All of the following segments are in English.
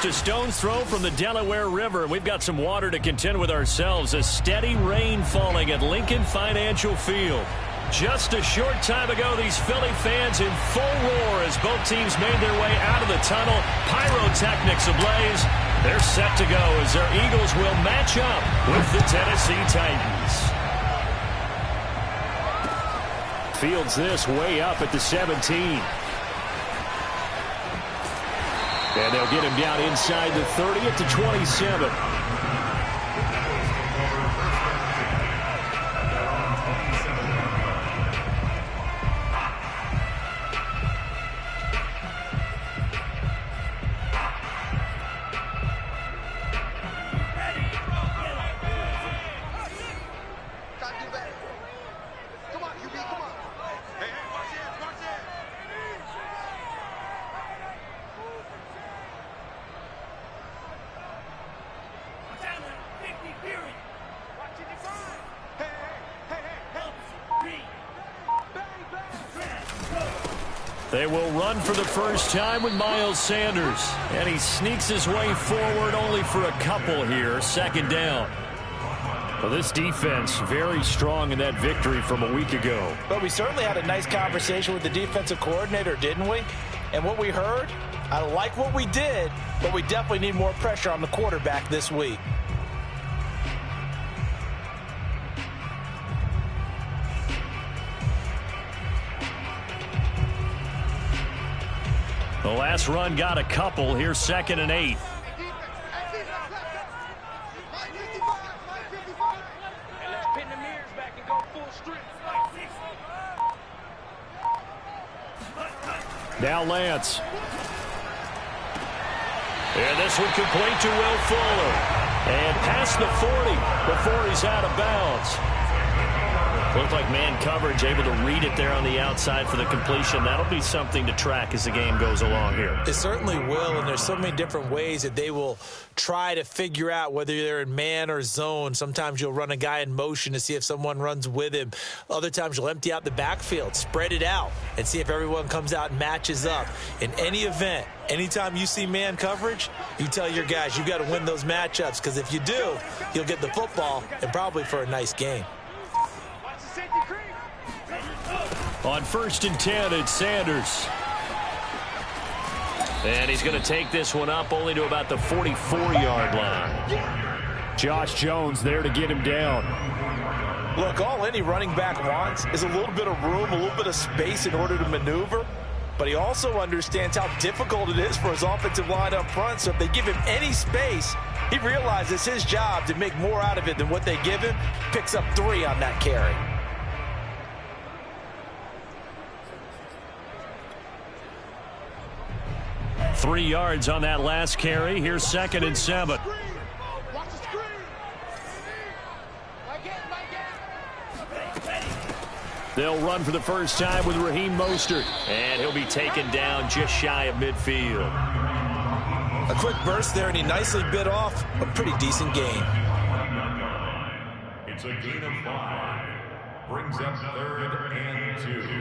just a stone's throw from the Delaware River. We've got some water to contend with ourselves. A steady rain falling at Lincoln Financial Field. Just a short time ago, these Philly fans in full roar as both teams made their way out of the tunnel. Pyrotechnics ablaze. They're set to go as their Eagles will match up with the Tennessee Titans. Fields this way up at the 17. And they'll get him down inside the 30 at the 27. They will run for the first time with Miles Sanders. And he sneaks his way forward only for a couple here. Second down. Well, this defense very strong in that victory from a week ago. But we certainly had a nice conversation with the defensive coordinator, didn't we? And what we heard, I like what we did, but we definitely need more pressure on the quarterback this week. The last run got a couple. Here's 2nd and 8. Now Lance. And this one complete to Will Fuller. And past the 40 before he's out of bounds. Looked like man coverage, able to read it there on the outside for the completion. That'll be something to track as the game goes along here. It certainly will, and there's so many different ways that they will try to figure out whether they're in man or zone. Sometimes you'll run a guy in motion to see if someone runs with him. Other times you'll empty out the backfield, spread it out, and see if everyone comes out and matches up. In any event, anytime you see man coverage, you tell your guys you got to win those matchups, because if you do, you'll get the football and probably for a nice game. On 1st and 10, it's Sanders. And he's going to take this one up only to about the 44-yard line. Josh Jones there to get him down. Look, all any running back wants is a little bit of room, a little bit of space in order to maneuver. But he also understands how difficult it is for his offensive line up front. So if they give him any space, he realizes his job to make more out of it than what they give him. Picks up 3 on that carry. Three yards on that last carry. Here's 2nd and 7. They'll run for the first time with Raheem Mostert. And he'll be taken down just shy of midfield. A quick burst there, and he nicely bit off a pretty decent gain. It's a gain of 5. Brings up 3rd and 2.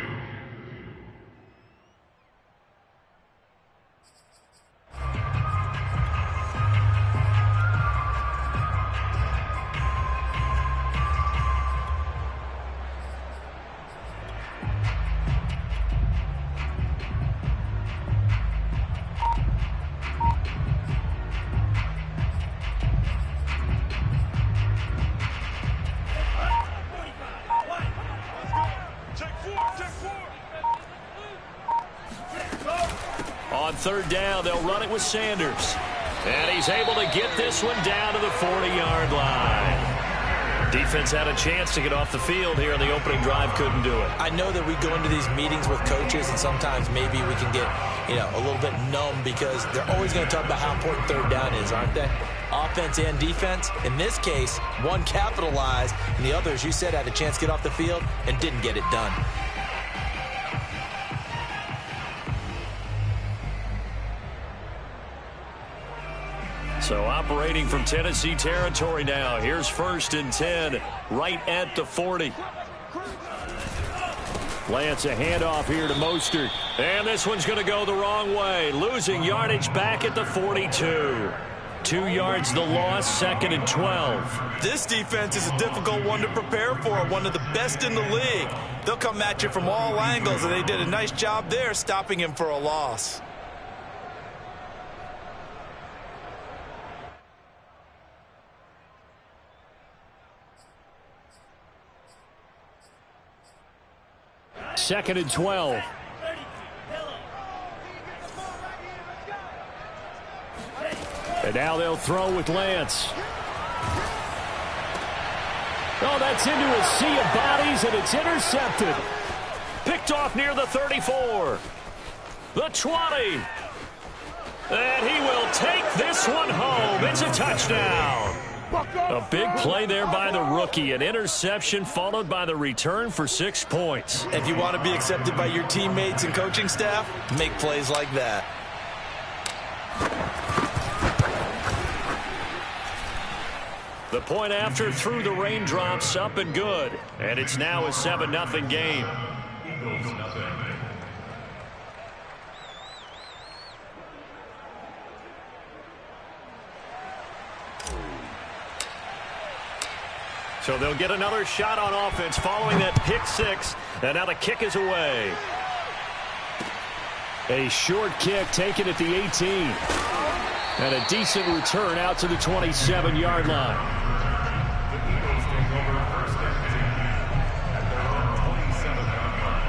On 3rd down, they'll run it with Sanders. And he's able to get this one down to the 40-yard line. Defense had a chance to get off the field here on the opening drive, couldn't do it. I know that we go into these meetings with coaches, and sometimes maybe we can get, a little bit numb because they're always going to talk about how important 3rd down is, aren't they? Offense and defense. In this case, one capitalized, and the other, as you said, had a chance to get off the field and didn't get it done. So operating from Tennessee territory now. Here's 1st and 10, right at the 40. Lance, a handoff here to Mostert. And this one's going to go the wrong way. Losing yardage back at the 42. 2 yards the loss, 2nd and 12. This defense is a difficult one to prepare for, one of the best in the league. They'll come at you from all angles, and they did a nice job there stopping him for a loss. Second and 12. And now they'll throw with Lance. Oh, that's into a sea of bodies, and it's intercepted. Picked off near the 34. The 20. And he will take this one home. It's a touchdown. A big play there by the rookie. An interception followed by the return for 6 points. If you want to be accepted by your teammates and coaching staff, make plays like that. The point after through the raindrops, up and good. And it's now a 7-0 game. Eagles nothing. So they'll get another shot on offense following that pick 6. And now the kick is away. A short kick taken at the 18. And a decent return out to the 27-yard line. The Eagles take over 1st and 10 at their own 27-yard line.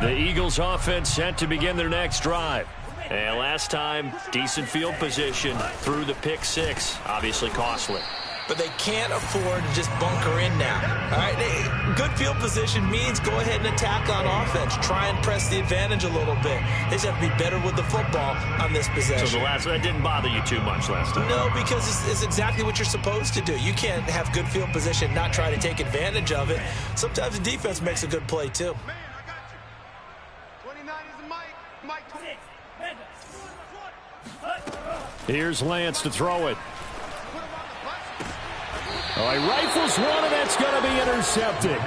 The Eagles offense set to begin their next drive. And last time, decent field position through the pick 6. Obviously costly. But they can't afford to just bunker in now. All right, good field position means go ahead and attack on offense. Try and press the advantage a little bit. They just have to be better with the football on this possession. So that didn't bother you too much last time? No, because it's exactly what you're supposed to do. You can't have good field position, not try to take advantage of it. Sometimes the defense makes a good play, too. Man, I got you. 29 is the Mike 20. Here's Lance to throw it. Oh, he rifles one, and that's going to be intercepted.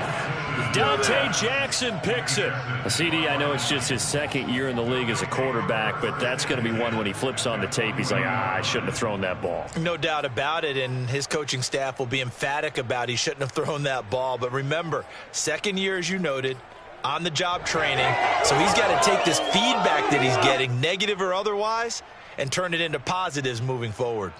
Dante Jackson picks it. CD, I know it's just his 2nd year in the league as a quarterback, but that's going to be one when he flips on the tape. He's like, I shouldn't have thrown that ball. No doubt about it, and his coaching staff will be emphatic about he shouldn't have thrown that ball. But remember, 2nd year, as you noted, on-the-job training. So he's got to take this feedback that he's getting, negative or otherwise, and turn it into positives moving forward.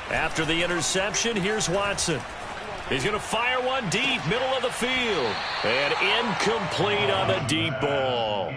After the interception, here's Watson. He's going to fire one deep, middle of the field. And incomplete on the deep ball.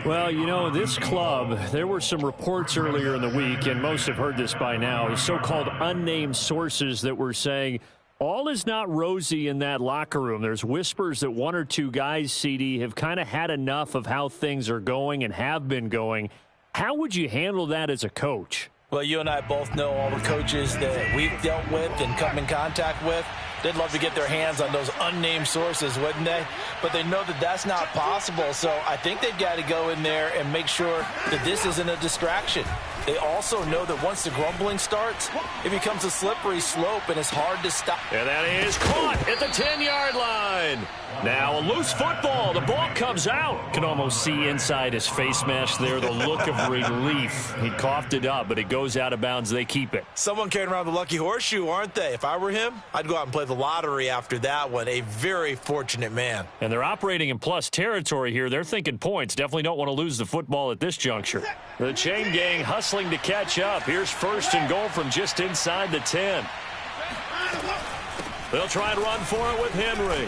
Well, you know, this club, there were some reports earlier in the week, and most have heard this by now, so-called unnamed sources that were saying all is not rosy in that locker room. There's whispers that 1 or 2 guys, CD, have kind of had enough of how things are going and have been going. How would you handle that as a coach? Well, you and I both know all the coaches that we've dealt with and come in contact with. They'd love to get their hands on those unnamed sources, wouldn't they? But they know that that's not possible, so I think they've got to go in there and make sure that this isn't a distraction. They also know that once the grumbling starts, it becomes a slippery slope, and it's hard to stop. And that is caught at the 10-yard line. Now a loose football. The ball comes out. Can almost see inside his face mask there the look of relief. He coughed it up, but it goes out of bounds. They keep it. Someone carrying around the lucky horseshoe, aren't they? If I were him, I'd go out and play the lottery after that one. A very fortunate man. And they're operating in plus territory here. They're thinking points. Definitely don't want to lose the football at this juncture. The chain gang hustling to catch up. Here's 1st and goal from just inside the 10. They'll try and run for it with Henry.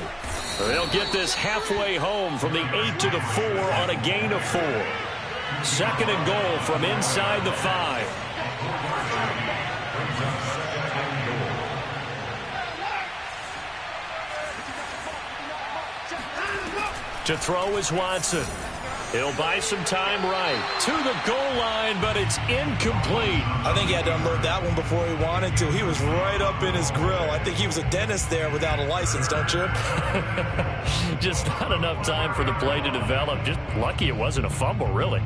They'll get this halfway home from the 8 to the 4 on a gain of 4. 2nd and goal from inside the 5. To throw is Watson. He'll buy some time right to the goal line, but it's incomplete. I think he had to unload that one before he wanted to. He was right up in his grill. I think he was a dentist there without a license, don't you? Just not enough time for the play to develop. Just lucky it wasn't a fumble, really.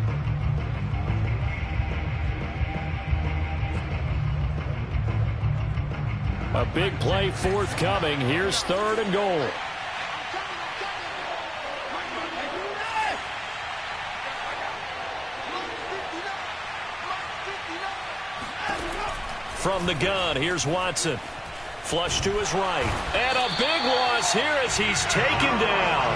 A big play forthcoming. Here's 3rd and goal. From the gun, here's Watson. Flush to his right. And a big loss here as he's taken down.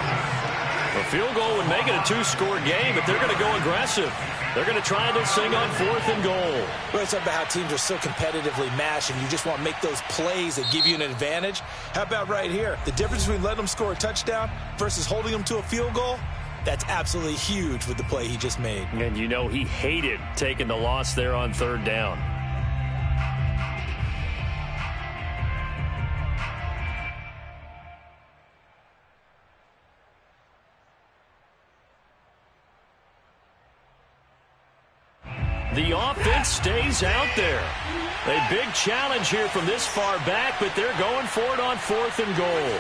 A field goal would make it a 2-score game, but they're going to go aggressive. They're going to try this thing on 4th and goal. Well, it's about how teams are so competitively matched, and you just want to make those plays that give you an advantage. How about right here? The difference between letting them score a touchdown versus holding them to a field goal, that's absolutely huge with the play he just made. And you know he hated taking the loss there on 3rd down. The offense stays out there. A big challenge here from this far back, but they're going for it on 4th and goal.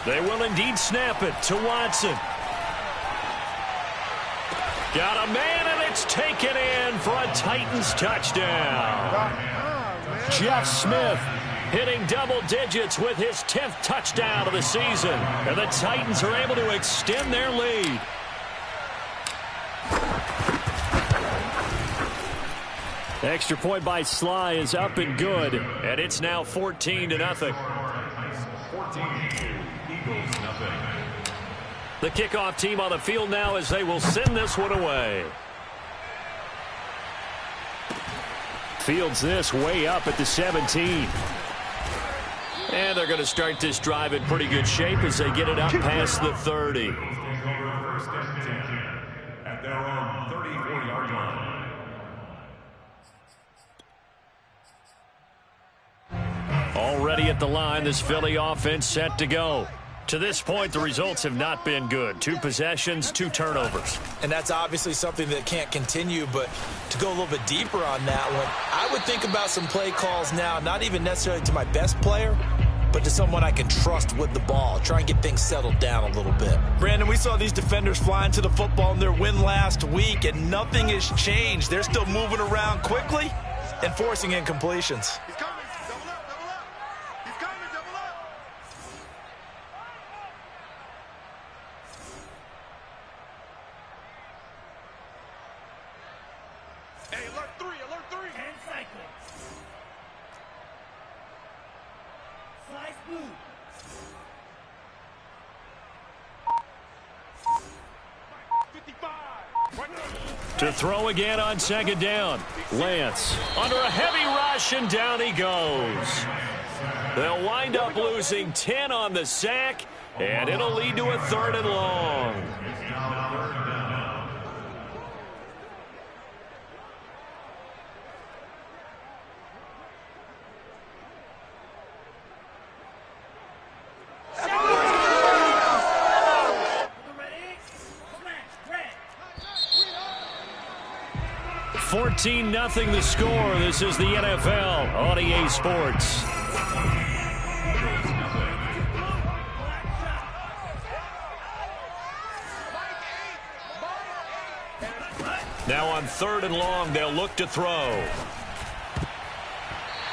They will indeed snap it to Watson. Got a man, and it's taken in for a Titans touchdown. Jeff Smith hitting double digits with his 10th touchdown of the season. And the Titans are able to extend their lead. Extra point by Sly is up and good. And it's now 14-0. 14-2, Eagles nothing. The kickoff team on the field now as they will send this one away. Fields this way up at the 17. And they're going to start this drive in pretty good shape as they get it up past the 30. First and 10 at their own 34-yard line. Already at the line, this Philly offense set to go. To this point, the results have not been good. 2 possessions, 2 turnovers. And that's obviously something that can't continue, but to go a little bit deeper on that one, I would think about some play calls now, not even necessarily to my best player, but to someone I can trust with the ball. Try and get things settled down a little bit. Brandon, we saw these defenders flying to the football in their win last week, and nothing has changed. They're still moving around quickly and forcing incompletions. He's coming. Double up, double up. He's coming, double up. Hey, alert 3, alert 3. And cycle. Slice move. To throw again on 2nd down. Lance under a heavy rush, and down he goes. They'll wind up losing 10 on the sack, and it'll lead to a 3rd and long. Ready? Smash. 14-0 the score. This is the NFL on EA Sports. Now on 3rd and long, they'll look to throw.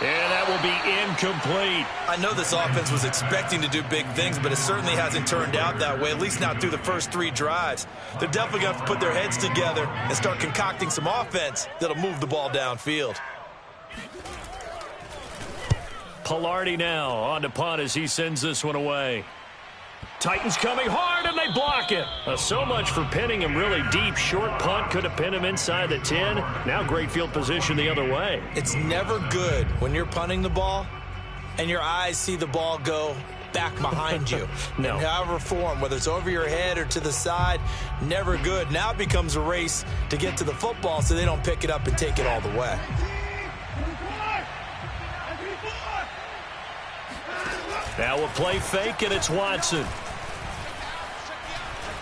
And that will be incomplete. I know this offense was expecting to do big things, but it certainly hasn't turned out that way, at least not through the first 3 drives. They're definitely going to have to put their heads together and start concocting some offense that'll move the ball downfield. Pilardi now on to punt as he sends this one away. Titans coming hard, and they block it. So much for pinning him really deep. Short punt could have pinned him inside the 10. Now great field position the other way. It's never good when you're punting the ball and your eyes see the ball go back behind you. No. In however form, whether it's over your head or to the side, never good. Now it becomes a race to get to the football so they don't pick it up and take it all the way. Now a play fake, and it's Watson.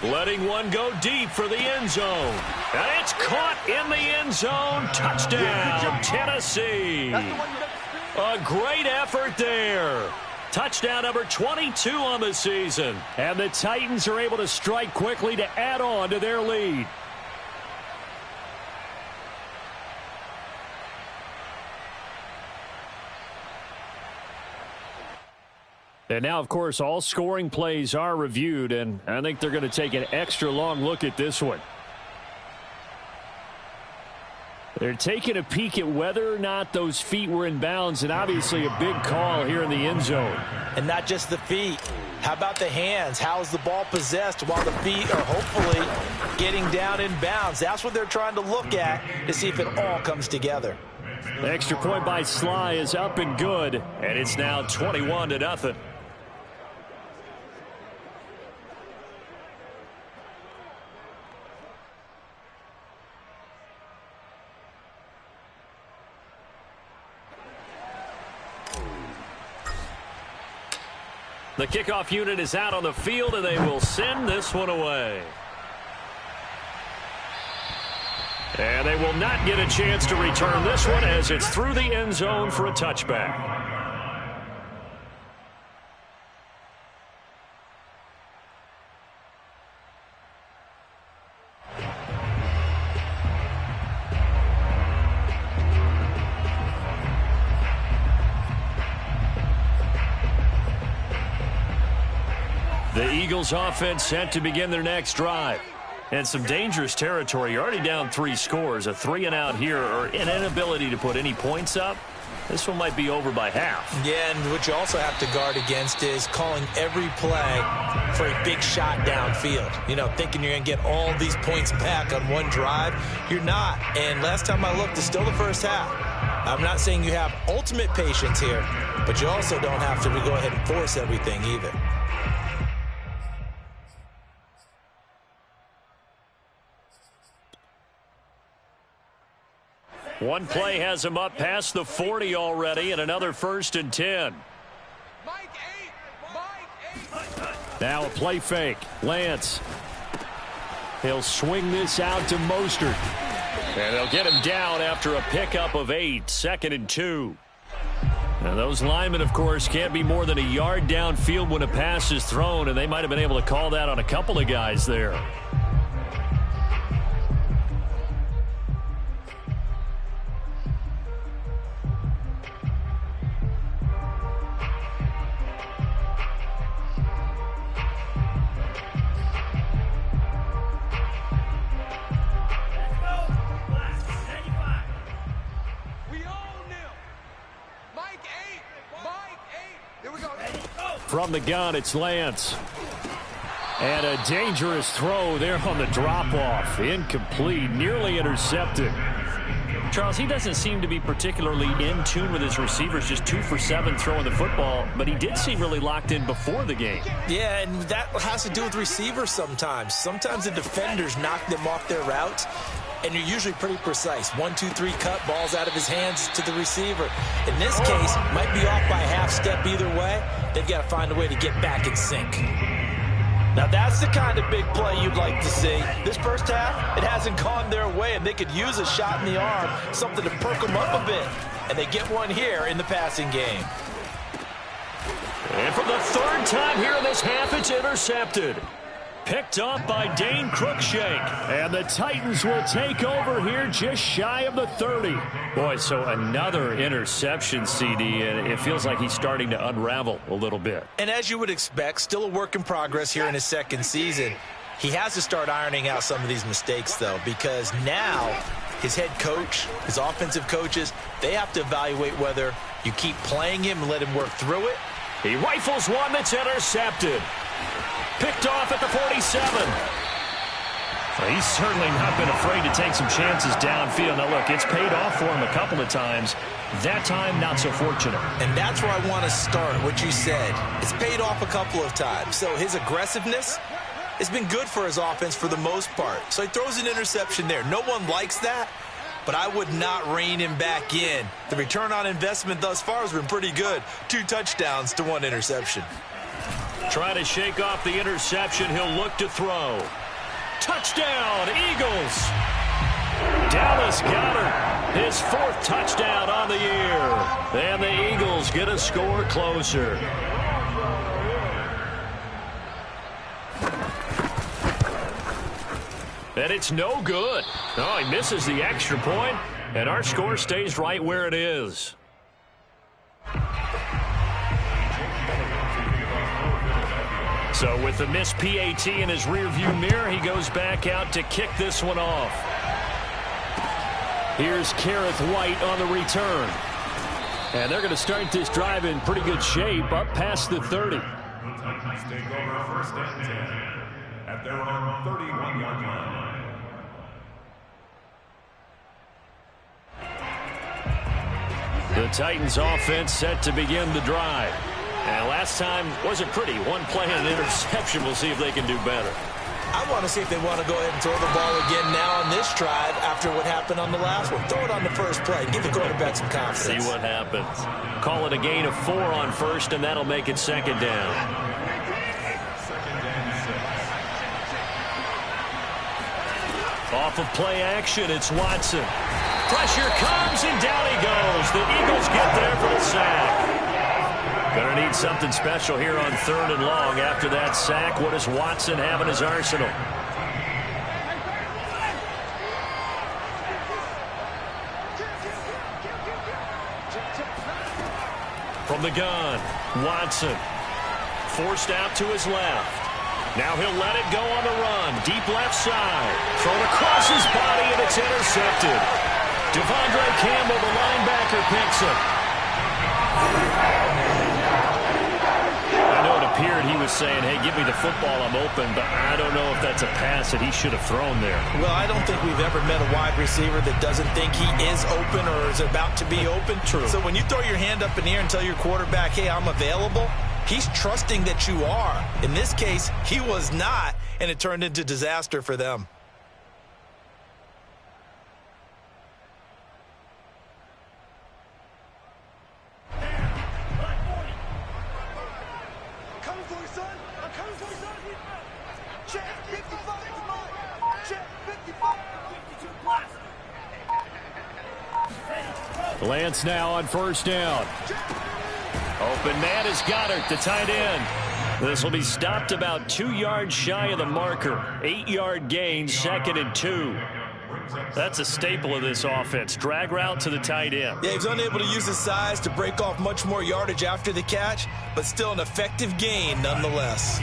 Letting one go deep for the end zone. And it's caught in the end zone. Touchdown, Tennessee. A great effort there. Touchdown number 22 on the season. And the Titans are able to strike quickly to add on to their lead. And now, of course, all scoring plays are reviewed, and I think they're going to take an extra long look at this one. They're taking a peek at whether or not those feet were in bounds, and obviously a big call here in the end zone. And not just the feet. How about the hands? How is the ball possessed while the feet are hopefully getting down in bounds? That's what they're trying to look at to see if it all comes together. The extra point by Sly is up and good, and it's now 21-0. The kickoff unit is out on the field, and they will send this one away. And they will not get a chance to return this one as it's through the end zone for a touchback. The Eagles offense set to begin their next drive. And some dangerous territory. You're already down 3 scores. A 3-and-out here, or an inability to put any points up. This one might be over by half. Yeah, and what you also have to guard against is calling every play for a big shot downfield. You know, thinking you're going to get all these points back on one drive. You're not. And last time I looked, it's still the first half. I'm not saying you have ultimate patience here, but you also don't have to go ahead and force everything either. One play has him up past the 40 already, and another 1st and 10. Now a play fake. Lance. He'll swing this out to Mostert. And they'll get him down after a pickup of 8, 2nd and 2. And those linemen, of course, can't be more than a yard downfield when a pass is thrown, and they might have been able to call that on a couple of guys there. From the gun, it's Lance. And a dangerous throw there on the drop-off. Incomplete, nearly intercepted. Charles, he doesn't seem to be particularly in tune with his receivers, just 2 for 7 throwing the football, but he did seem really locked in before the game. Yeah, and that has to do with receivers sometimes. Sometimes the defenders knock them off their routes, and you're usually pretty precise. 1, 2, 3 cut, balls out of his hands to the receiver. In this case, might be off by a half step either way. They've got to find a way to get back in sync. Now that's the kind of big play you'd like to see. This first half, it hasn't gone their way, and they could use a shot in the arm, something to perk them up a bit. And they get one here in the passing game. And for the 3rd time here in this half, it's intercepted. Picked up by Dane Cruikshank. And the Titans will take over here just shy of the 30. Boy, so another interception, CD, and it feels like he's starting to unravel a little bit. And as you would expect, still a work in progress here in his 2nd season. He has to start ironing out some of these mistakes, though, because now his head coach, his offensive coaches, they have to evaluate whether you keep playing him and let him work through it. He rifles one that's intercepted. Picked off at the 47. Well, he's certainly not been afraid to take some chances downfield. Now, look, it's paid off for him a couple of times. That time, not so fortunate. And that's where I want to start, what you said. It's paid off a couple of times. So his aggressiveness has been good for his offense for the most part. So he throws an interception there. No one likes that. but I would not rein him back in. The return on investment thus far has been pretty good. 2 touchdowns to 1 interception. Trying to shake off the interception. He'll look to throw. Touchdown, Eagles. Dallas Goedert, his 4th touchdown on the year. And the Eagles get a score closer. And it's no good. Oh, he misses the extra point, and our score stays right where it is. So with the missed PAT in his rearview mirror, he goes back out to kick this one off. Here's Kareth White on the return. And they're going to start this drive in pretty good shape, up past the 30. The Titans take over first and 10 at their own 31-yard line. The Titans offense set to begin the drive. And last time wasn't pretty. 1 play and an interception. We'll see if they can do better. I want to see if they want to go ahead and throw the ball again now on this drive after what happened on the last one. Throw it on the first play. Give the quarterback some confidence. See what happens. Call it a gain of 4 on first, and that'll make it 2nd down. Off of play action, it's Watson. Pressure comes, and down he goes. The Eagles get there for the sack. Gonna need something special here on 3rd and long. After that sack, what does Watson have in his arsenal? From the gun, Watson. Forced out to his left. Now he'll let it go on the run. Deep left side. Thrown across his body, and it's intercepted. Devondre Campbell, the linebacker, picks him. I know it appeared he was saying, hey, give me the football, I'm open, but I don't know if that's a pass that he should have thrown there. Well, I don't think we've ever met a wide receiver that doesn't think he is open or is about to be open. True. So when you throw your hand up in the air and tell your quarterback, hey, I'm available, he's trusting that you are. In this case, he was not, and it turned into disaster for them. Lance now on 1st down. Open man is Goedert, the tight end. This will be stopped about 2 yards shy of the marker. 8-yard gain, 2nd and 2. That's a staple of this offense. Drag route to the tight end. Yeah, he's unable to use his size to break off much more yardage after the catch, but still an effective gain nonetheless.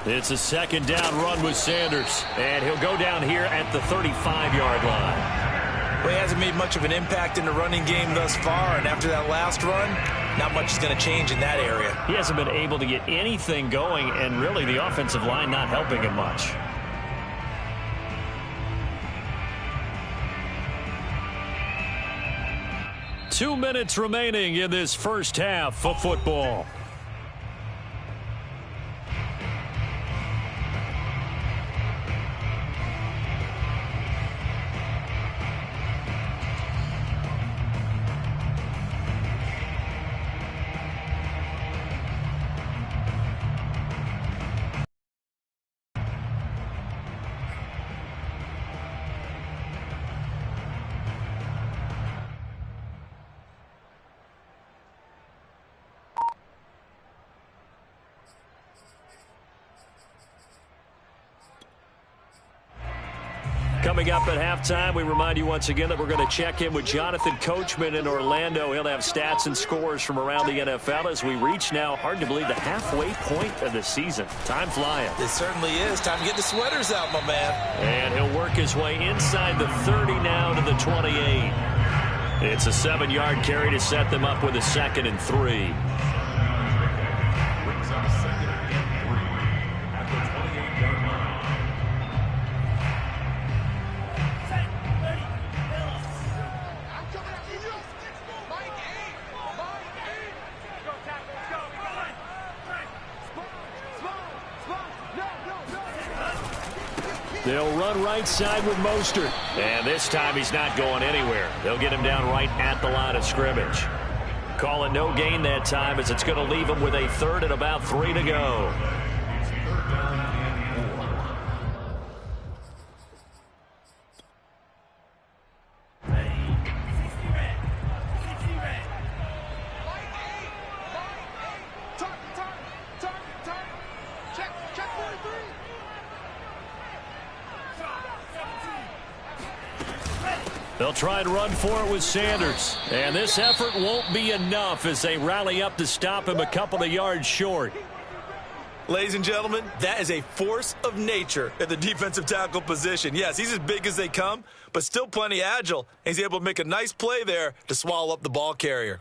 It's a 2nd down run with Sanders, and he'll go down here at the 35-yard line. Well, he hasn't made much of an impact in the running game thus far, and after that last run, not much is going to change in that area. He hasn't been able to get anything going, and really the offensive line not helping him much. Two minutes remaining in this first half of football. Coming up at halftime, we remind you once again that we're going to check in with Jonathan Coachman in Orlando. He'll have stats and scores from around the NFL as we reach now, hard to believe, the halfway point of the season. Time flying. It certainly is. Time to get the sweaters out, my man. And he'll work his way inside the 30 now to the 28. It's a 7-yard carry to set them up with a 2nd and 3. They'll run right side with Mostert. And this time he's not going anywhere. They'll get him down right at the line of scrimmage. Calling no gain that time as it's going to leave him with a 3rd and about 3 to go. They'll try and run for it with Sanders. And this effort won't be enough as they rally up to stop him a couple of yards short. Ladies and gentlemen, that is a force of nature at the defensive tackle position. Yes, he's as big as they come, but still plenty agile. He's able to make a nice play there to swallow up the ball carrier.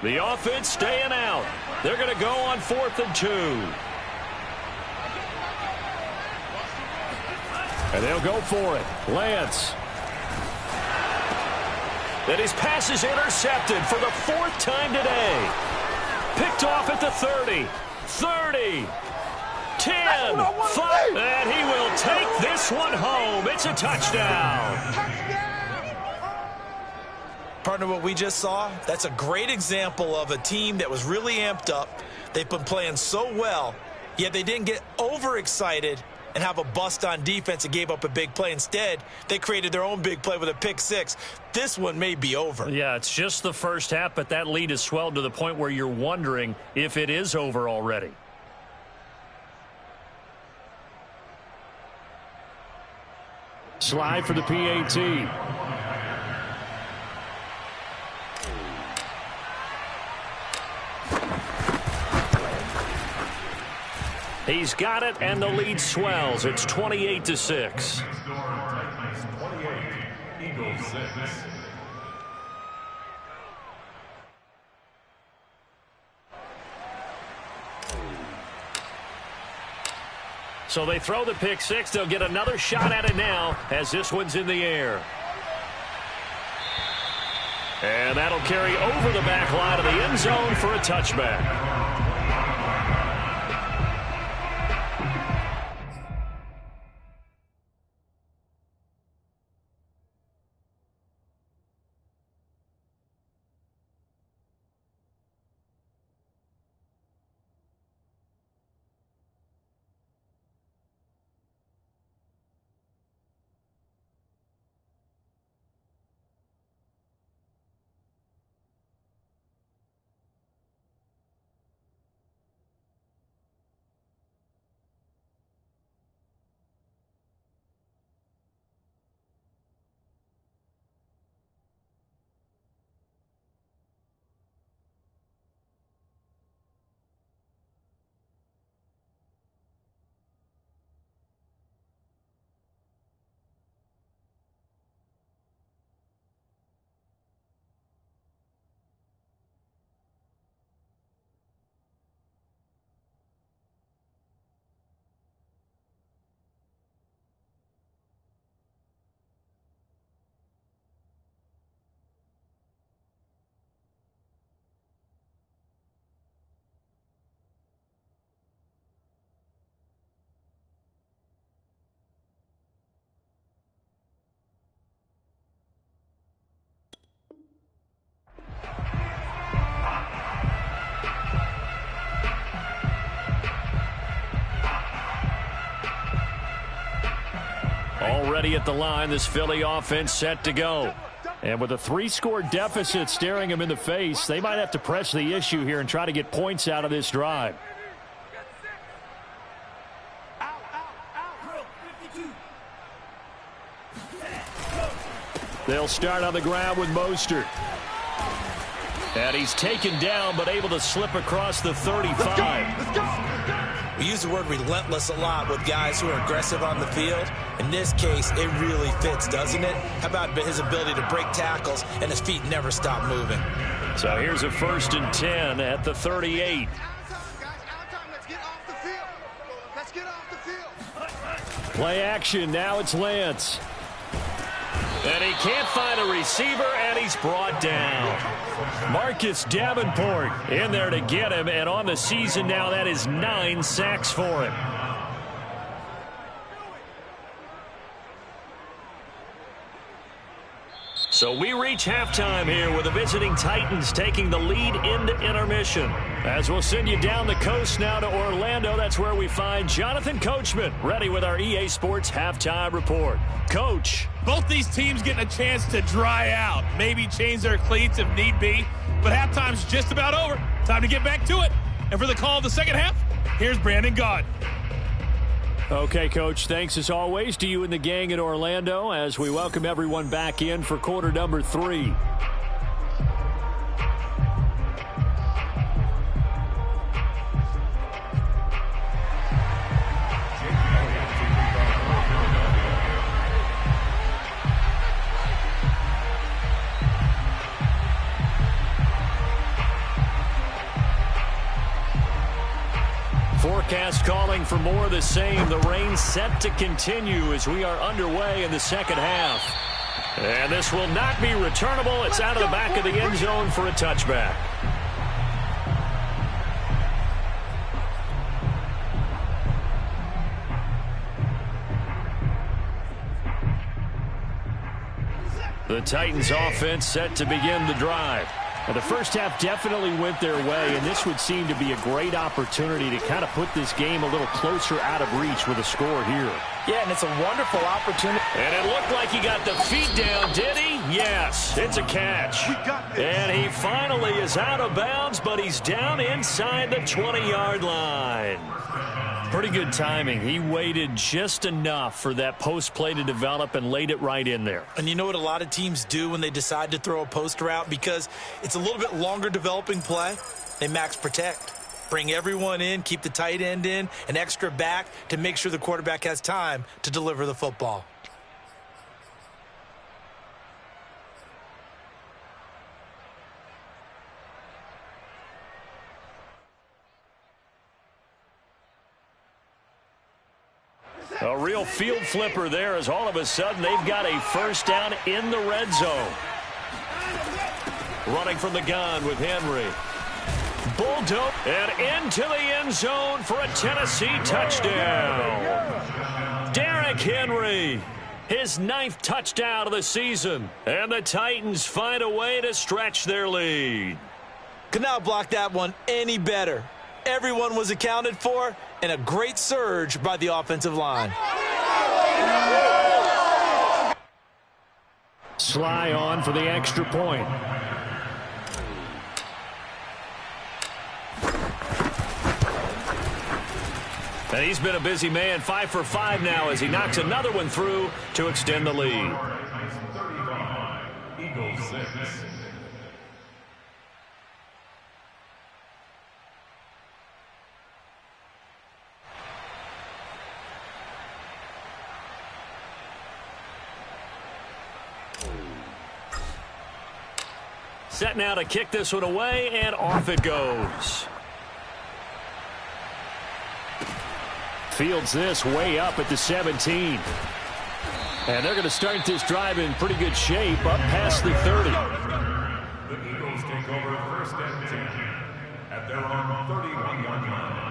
The offense staying out. They're going to go on 4th and 2. And they'll go for it. Lance. And his pass is intercepted for the 4th time today. Picked off at the 30. 30. 10. 5. And he will take this one home. It's a touchdown. Partner, what we just saw, that's a great example of a team that was really amped up. They've been playing so well, yet they didn't get overexcited and have a bust on defense and gave up a big play. Instead, they created their own big play with a pick 6. This one may be over. Yeah, it's just the first half, but that lead has swelled to the point where you're wondering if it is over already. Slide for the PAT. He's got it, and the lead swells. It's 28-6. So they throw the pick 6. They'll get another shot at it now as this one's in the air. And that'll carry over the back line of the end zone for a touchback. Already at the line, this Philly offense set to go. And with a 3-score deficit staring them in the face, they might have to press the issue here and try to get points out of this drive. They'll start on the ground with Mostert. And he's taken down, but able to slip across the 35. Let's go. We use the word relentless a lot with guys who are aggressive on the field. In this case, it really fits, doesn't it? How about his ability to break tackles and his feet never stop moving? So here's a 1st and 10 at the 38. Let's get off the field. Let's get off the field. Play action. Now it's Lance. And he can't find a receiver, and he's brought down. Marcus Davenport in there to get him, and on the season now, that is 9 sacks for him. So we reach halftime here with the visiting Titans taking the lead into intermission. As we'll send you down the coast now to Orlando, that's where we find Jonathan Coachman ready with our EA Sports Halftime Report. Coach. Both these teams getting a chance to dry out, maybe change their cleats if need be, but halftime's just about over. Time to get back to it. And for the call of the second half, here's Brandon Gaudin. Okay, Coach, thanks as always to you and the gang in Orlando as we welcome everyone back in for quarter number 3. Forecast calling for more of the same. The rain set to continue as we are underway in the second half. And this will not be returnable. It's out of the back of the end zone for a touchback. The Titans offense set to begin the drive. Now, the first half definitely went their way, and this would seem to be a great opportunity to kind of put this game a little closer out of reach with a score here. Yeah, and it's a wonderful opportunity. And it looked like he got the feet down, did he? Yes, it's a catch. And he finally is out of bounds, but he's down inside the 20-yard line. Pretty good timing. He waited just enough for that post play to develop and laid it right in there. And you know what a lot of teams do when they decide to throw a post route? Because it's a little bit longer developing play, they max protect. Bring everyone in, keep the tight end in, an extra back to make sure the quarterback has time to deliver the football. A real field flipper there as all of a sudden they've got a first down in the red zone. Running from the gun with Henry. Bulldoze and into the end zone for a Tennessee touchdown. Derrick Henry, his 9th touchdown of the season. And the Titans find a way to stretch their lead. Could not block that one any better. Everyone was accounted for, and a great surge by the offensive line. Sly on for the extra point. And he's been a busy man, 5 for 5 now as he knocks another one through to extend the lead. Eagles 6. Set now to kick this one away, and off it goes. Fields this way up at the 17. And they're going to start this drive in pretty good shape up past the 30. The Eagles take over first and 10 at their own 31-yard line.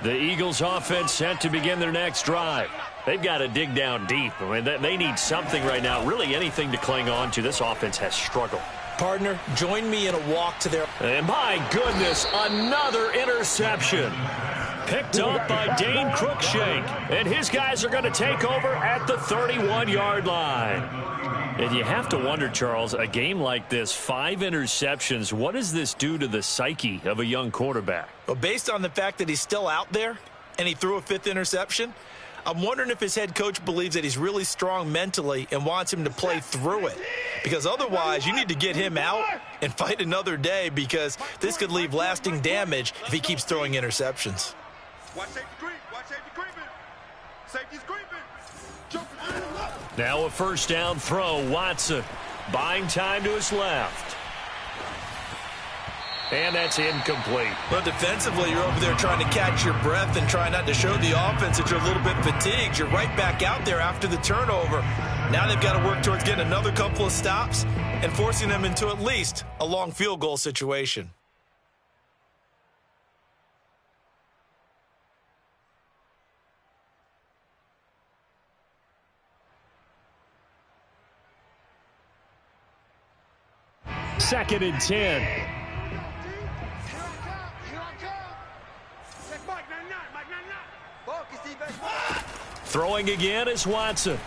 The Eagles offense set to begin their next drive. They've got to dig down deep. I mean, they need something right now, really anything to cling on to. This offense has struggled. Partner, join me in a walk to their... And my goodness, another interception. Picked up by Dane Cruikshank. And his guys are going to take over at the 31-yard line. And you have to wonder, Charles, a game like this, 5 interceptions, what does this do to the psyche of a young quarterback? Well, based on the fact that he's still out there and he threw a 5th interception, I'm wondering if his head coach believes that he's really strong mentally and wants him to play through it. Because otherwise, you need to get him out and fight another day because this could leave lasting damage if he keeps throwing interceptions. Watch safety creep. Watch safety creeping. Safety's creeping. Jump. Now a first down throw. Watson buying time to his left. And that's incomplete. Well, defensively, you're over there trying to catch your breath and trying not to show the offense that you're a little bit fatigued. You're right back out there after the turnover. Now they've got to work towards getting another couple of stops and forcing them into at least a long field goal situation. Second and 10. Throwing again is Watson.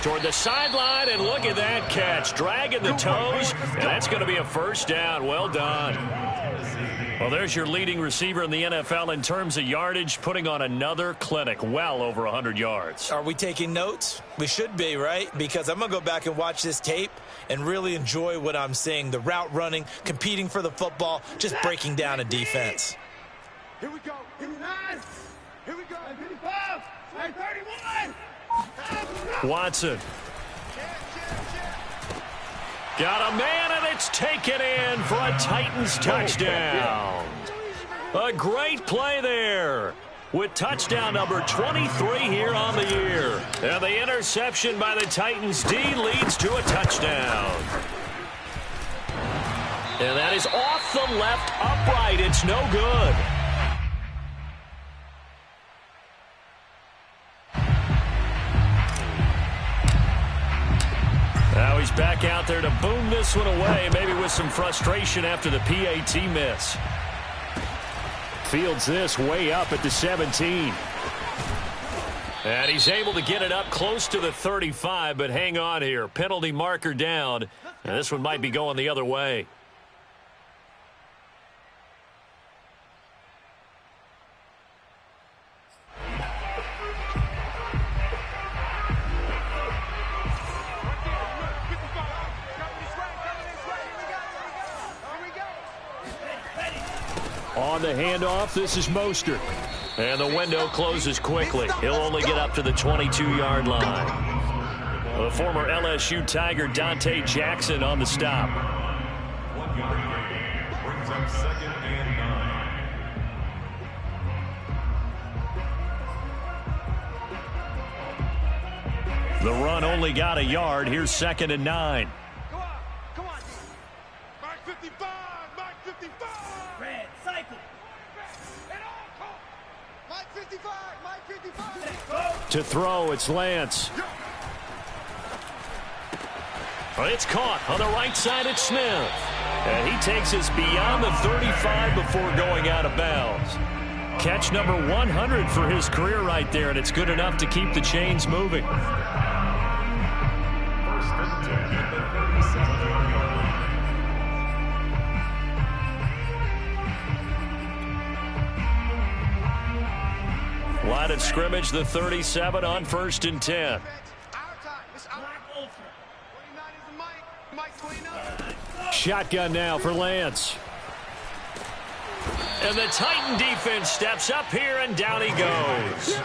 Toward the sideline, and look at that catch. Dragging the toes, and that's going to be a first down. Well done. Well, there's your leading receiver in the NFL in terms of yardage, putting on another clinic, well over 100 yards. Are we taking notes? We should be, right? Because I'm going to go back and watch this tape and really enjoy what I'm seeing. The route running, competing for the football, just breaking down a defense. Here we go. Here we go. Here we go. 55. 31. Watson. Got a man, and it's taken in for a Titans touchdown. A great play there with touchdown number 23 here on the year. And the interception by the Titans D leads to a touchdown. And that is off the left upright. It's no good. Now he's back out there to boom this one away, maybe with some frustration after the PAT miss. Fields this way up at the 17. And he's able to get it up close to the 35, but hang on here. Penalty marker down, and this one might be going the other way. On the handoff, this is Mostert. And the window closes quickly. He'll only get up to the 22-yard line. The former LSU Tiger Dante Jackson on the stop. 1 yard gain brings up 2nd and 9. The run only got a yard. Here's 2nd and 9. Come on. Mark 55. Mark 55. Red, cycle. Mike 55. Mike 55. To throw, it's Lance. It's caught on the right side. It's Smith. And he takes us beyond the 35 before going out of bounds. Catch number 100 for his career right there, and it's good enough to keep the chains moving. First and 10 at the 37-yard line. Line of scrimmage, the 37 on 1st and 10. Our time. It's our Black Ultra. 29 is the Mike. Mike 29. Shotgun now for Lance. And the Titan defense steps up here, and down he goes.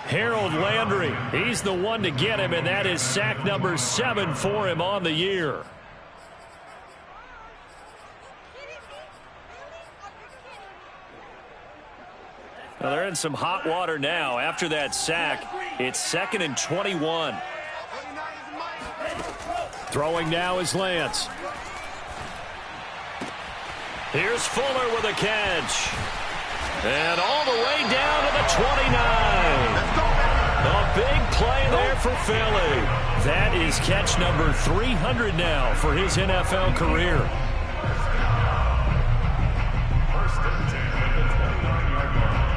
Harold Landry, he's the one to get him, and that is sack number 7 for him on the year. Well, they're in some hot water now. After that sack, it's 2nd and 21. 29 is the Mike. Throwing now is Lance. Here's Fuller with a catch. And all the way down to the 29. A big play there for Philly. That is catch number 300 now for his NFL career. First and 10 at the 29-yard line.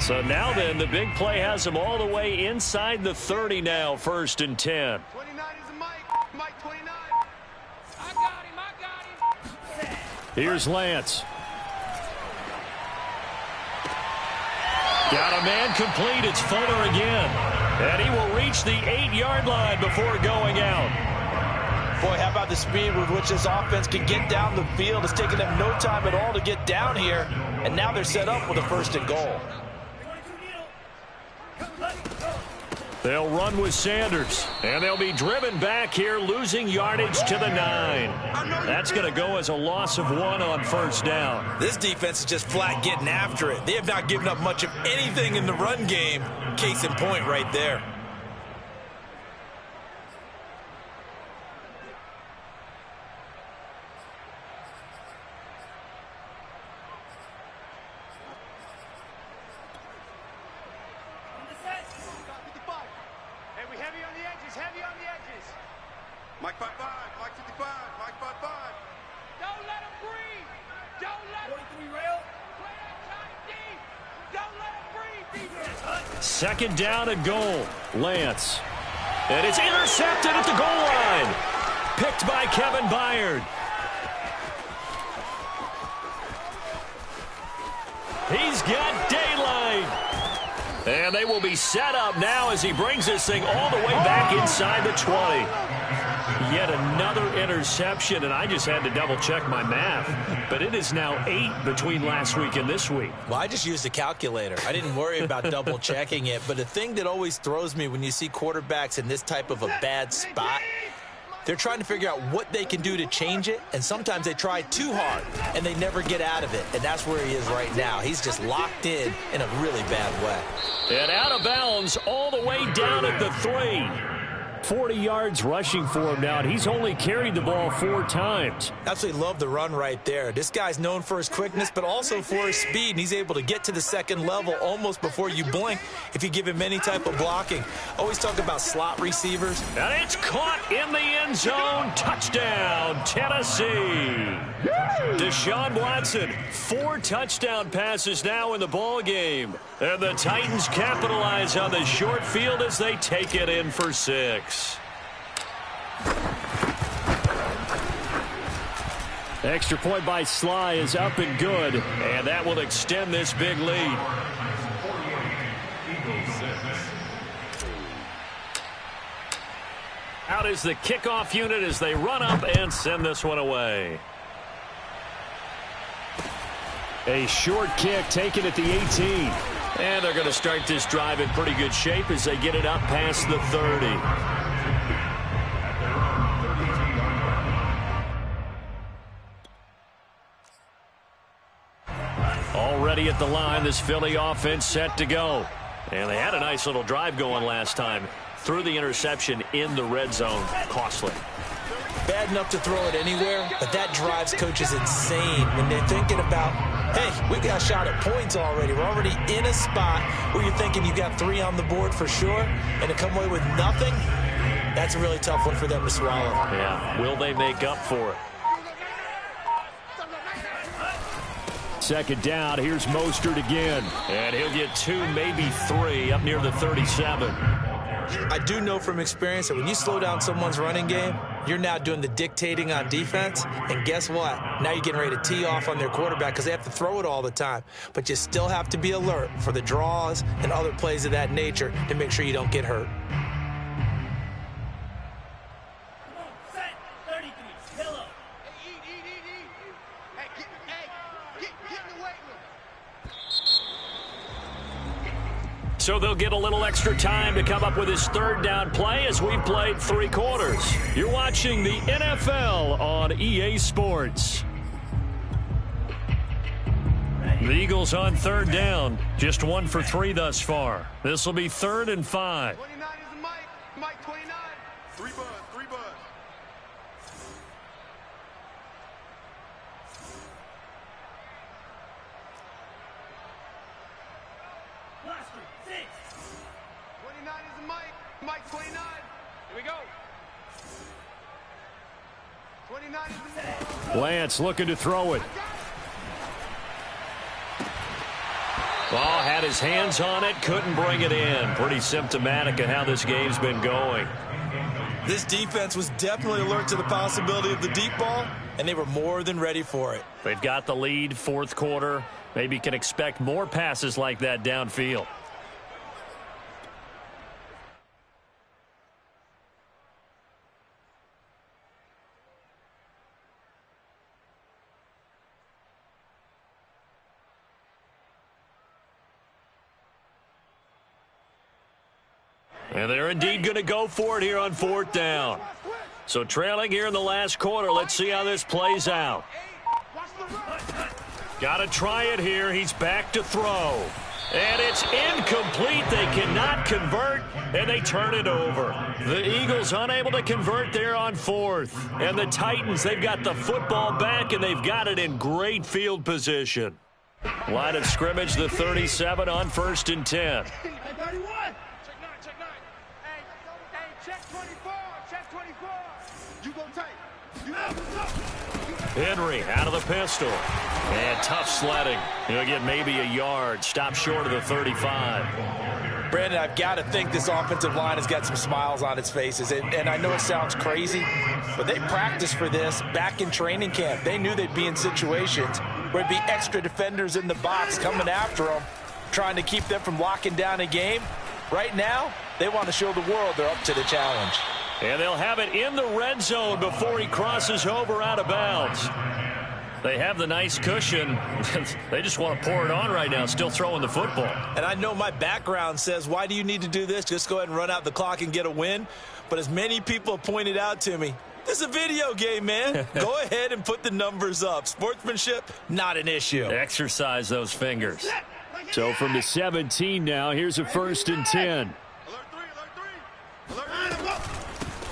So now then, the big play has him all the way inside the 30 now, 1st and 10. 29 is the Mike. Mike 29. Here's Lance. Got a man complete. It's Fuller again. And he will reach the 8-yard line before going out. Boy, how about the speed with which this offense can get down the field? It's taken them no time at all to get down here. And now they're set up with a 1st and goal. They'll run with Sanders, and they'll be driven back here, losing yardage to the 9. That's going to go as a loss of 1 on 1st down. This defense is just flat getting after it. They have not given up much of anything in the run game. Case in point right there. Mike 5-5, Mike 55, Mike 5-5. Don't let him breathe. Don't let him 43 rail. Play that tight deep. Don't let him breathe, defense. 2nd down and goal. Lance. And it's intercepted at the goal line. Picked by Kevin Byard. He's got daylight. And they will be set up now as he brings this thing all the way back inside the 20. Yet another interception, and I just had to double-check my math. But it is now 8 between last week and this week. Well, I just used a calculator. I didn't worry about double-checking it. But the thing that always throws me when you see quarterbacks in this type of a bad spot, they're trying to figure out what they can do to change it, and sometimes they try too hard, and they never get out of it. And that's where he is right now. He's just locked in a really bad way. And out of bounds all the way down at the 3. 40 yards rushing for him now, and he's only carried the ball 4 times. Absolutely love the run right there. This guy's known for his quickness, but also for his speed, and he's able to get to the 2nd level almost before you blink if you give him any type of blocking. Always talk about slot receivers. And it's caught in the end zone. Touchdown, Tennessee. Deshaun Watson, 4 touchdown passes now in the ball game. And the Titans capitalize on the short field as they take it in for 6. Extra point by Sly is up and good, and that will extend this big lead. Out is the kickoff unit as they run up and send this one away. A short kick taken at the 18. And they're going to start this drive in pretty good shape as they get it up past the 30. Already at the line, this Philly offense set to go. And they had a nice little drive going last time. Threw the interception in the red zone. Costly. Bad enough to throw it anywhere, but that drives coaches insane when they're thinking about, hey, we got a shot at points already. We're already in a spot where you're thinking you got 3 on the board for sure, and to come away with nothing, that's a really tough one for them to swallow. Yeah, will they make up for it? 2nd down, here's Mostert again. And he'll get 2, maybe 3 up near the 37. I do know from experience that when you slow down someone's running game, you're now doing the dictating on defense. And guess what? Now you're getting ready to tee off on their quarterback because they have to throw it all the time. But you still have to be alert for the draws and other plays of that nature to make sure you don't get hurt. Set 33. Pillow. Hey, get in the weight room. So they'll get a little extra time to come up with his 3rd down play as we've played 3 quarters. You're watching the NFL on EA Sports. The Eagles on 3rd down. Just 1 for 3 thus far. This will be 3rd and 5. 29 is Mike. Mike 29. 3 bud. Blaster. 6. 29 is Mike. Mike 29. Here we go. 29 is Lance looking to throw it. Ball had his hands on it, couldn't bring it in. Pretty symptomatic of how this game's been going. This defense was definitely alert to the possibility of the deep ball, and they were more than ready for it. They've got the lead, fourth quarter. Maybe can expect more passes like that downfield. And they're indeed going to go for it here on fourth down. So trailing here in the last quarter. Let's see how this plays out. Got to try it here. He's back to throw. And it's incomplete. They cannot convert, and they turn it over. The Eagles unable to convert there on fourth. And the Titans, they've got the football back, and they've got it in great field position. Line of scrimmage, the 37 on 1st and 10. Henry out of the pistol. And tough sledding. He'll get maybe a yard. Stop short of the 35. Brandon, I've got to think this offensive line has got some smiles on its faces. And I know it sounds crazy, but they practiced for this back in training camp. They knew they'd be in situations where there'd be extra defenders in the box coming after them, trying to keep them from locking down a game. Right now, they want to show the world they're up to the challenge. And they'll have it in the red zone before he crosses over out of bounds. They have the nice cushion. They just want to pour it on right now, still throwing the football. And I know my background says, why do you need to do this? Just go ahead and run out the clock and get a win. But as many people have pointed out to me, this is a video game, man. Go ahead and put the numbers up. Sportsmanship, not an issue. Exercise those fingers. So from the 17 now, here's a 1st and 10.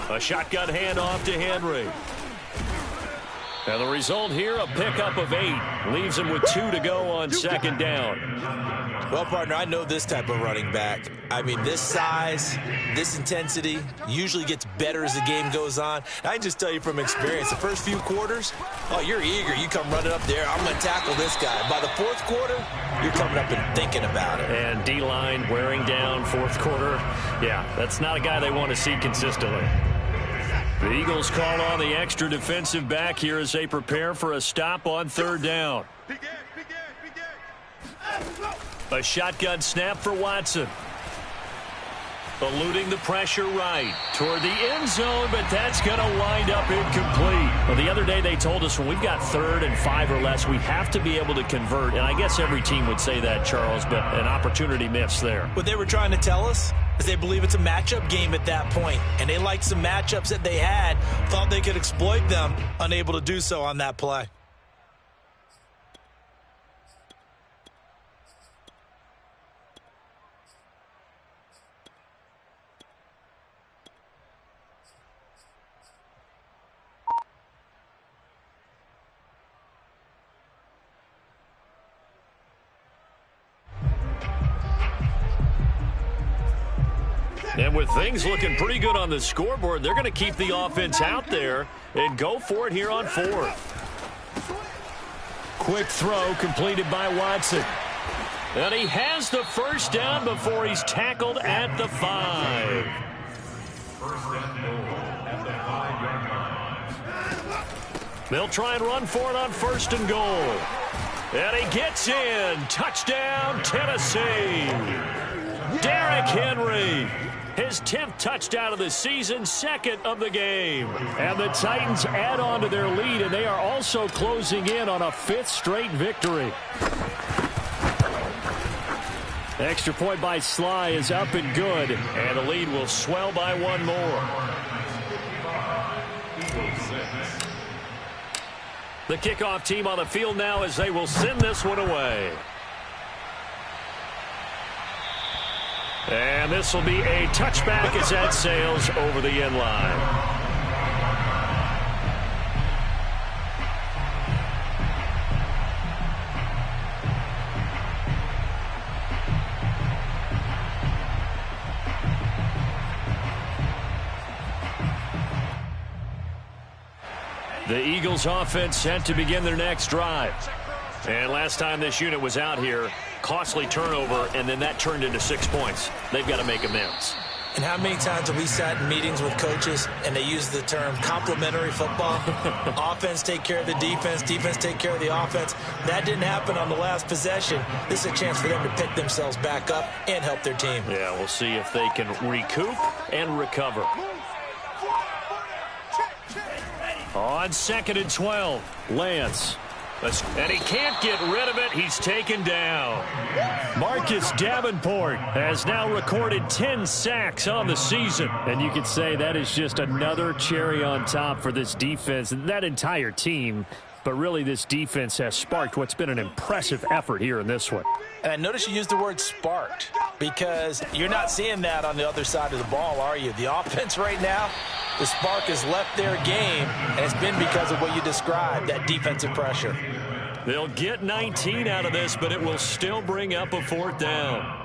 A shotgun handoff to Henry. And the result here, a pickup of 8. Leaves him with 2 to go on 2nd down. Well, partner, I know this type of running back. I mean, this size, this intensity usually gets better as the game goes on. I can just tell you from experience, the first few quarters, oh, you're eager. You come running up there, I'm going to tackle this guy. By the fourth quarter, you're coming up and thinking about it. And D-line wearing down fourth quarter. Yeah, that's not a guy they want to see consistently. The Eagles call on the extra defensive back here as they prepare for a stop on 3rd down. A shotgun snap for Watson. Eluding the pressure right toward the end zone, but that's going to wind up incomplete. Well, the other day they told us when we've got 3rd and 5 or less, we have to be able to convert. And I guess every team would say that, Charles, but an opportunity missed there. What they were trying to tell us is they believe it's a matchup game at that point, and they liked some matchups that they had, thought they could exploit them, unable to do so on that play. And with things looking pretty good on the scoreboard, they're going to keep the offense out there and go for it here on 4th. Quick throw completed by Watson. And he has the 1st down before he's tackled at the 5. First and goal at the 5-yard line. They'll try and run for it on 1st and goal. And he gets in. Touchdown, Tennessee. Derrick Henry. His 10th touchdown of the season, 2nd of the game. And the Titans add on to their lead, and they are also closing in on a 5th straight victory. Extra point by Sly is up and good, and the lead will swell by 1 more. The kickoff team on the field now as they will send this one away. And this will be a touchback as that sails over the end line. The Eagles offense set to begin their next drive. And last time this unit was out here, costly turnover, and then that turned into 6 points. They've got to make amends. And how many times have we sat in meetings with coaches and they use the term complementary football? Offense take care of the defense, defense take care of the offense. That didn't happen on the last possession. This is a chance for them to pick themselves back up and help their team. Yeah, we'll see if they can recoup and recover. On 2nd and 12, Lance. And he can't get rid of it. He's taken down. Marcus Davenport has now recorded 10 sacks on the season. And you could say that is just another cherry on top for this defense and that entire team. But really, this defense has sparked what's been an impressive effort here in this one. And I noticed you used the word sparked because you're not seeing that on the other side of the ball, are you? The offense right now, the spark has left their game, and it's been because of what you described, that defensive pressure. They'll get 19 out of this, but it will still bring up a 4th down.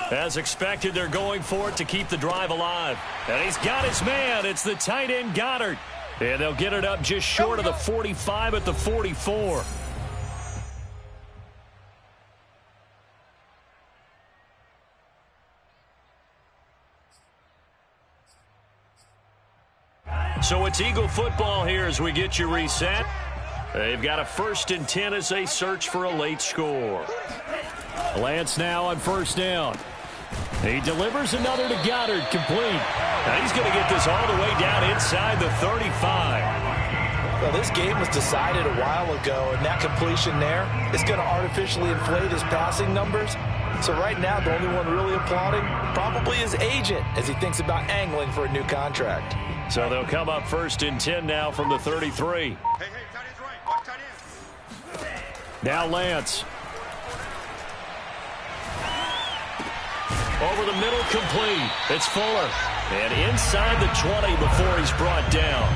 As expected, they're going for it to keep the drive alive. And he's got his man. It's the tight end Goddard. And they'll get it up just short of the 45 at the 44. So it's Eagle football here as we get you reset. They've got a 1st and 10 as they search for a late score. Lance now on 1st down. He delivers another to Goddard, complete. And he's going to get this all the way down inside the 35. Well, this game was decided a while ago, and that completion there is going to artificially inflate his passing numbers. So right now, the only one really applauding probably his agent as he thinks about angling for a new contract. So they'll come up 1st and 10 now from the 33. Hey, tight end's right. Watch tight end. Now Lance. Over the middle, complete. It's Fuller. And inside the 20 before he's brought down.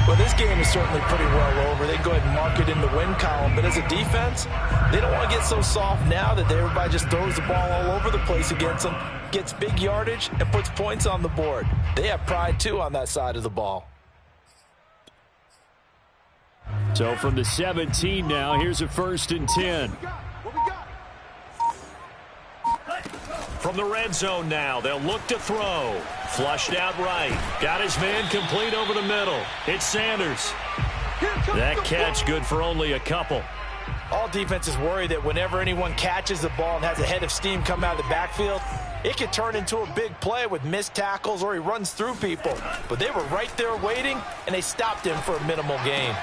Well, this game is certainly pretty well over. They go ahead and mark it in the win column. But as a defense, they don't want to get so soft now that everybody just throws the ball all over the place against them, gets big yardage, and puts points on the board. They have pride, too, on that side of the ball. So from the 17 now, here's a 1st and 10. From the red zone now, they'll look to throw. Flushed out right. Got his man complete over the middle. It's Sanders. That catch good for only a couple. All defenses worry that whenever anyone catches the ball and has a head of steam come out of the backfield, it could turn into a big play with missed tackles or he runs through people. But they were right there waiting, and they stopped him for a minimal gain.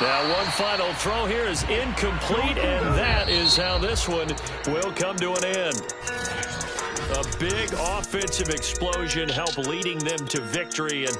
Now one final throw here is incomplete, and that is how this one will come to an end. A big offensive explosion helped leading them to victory, and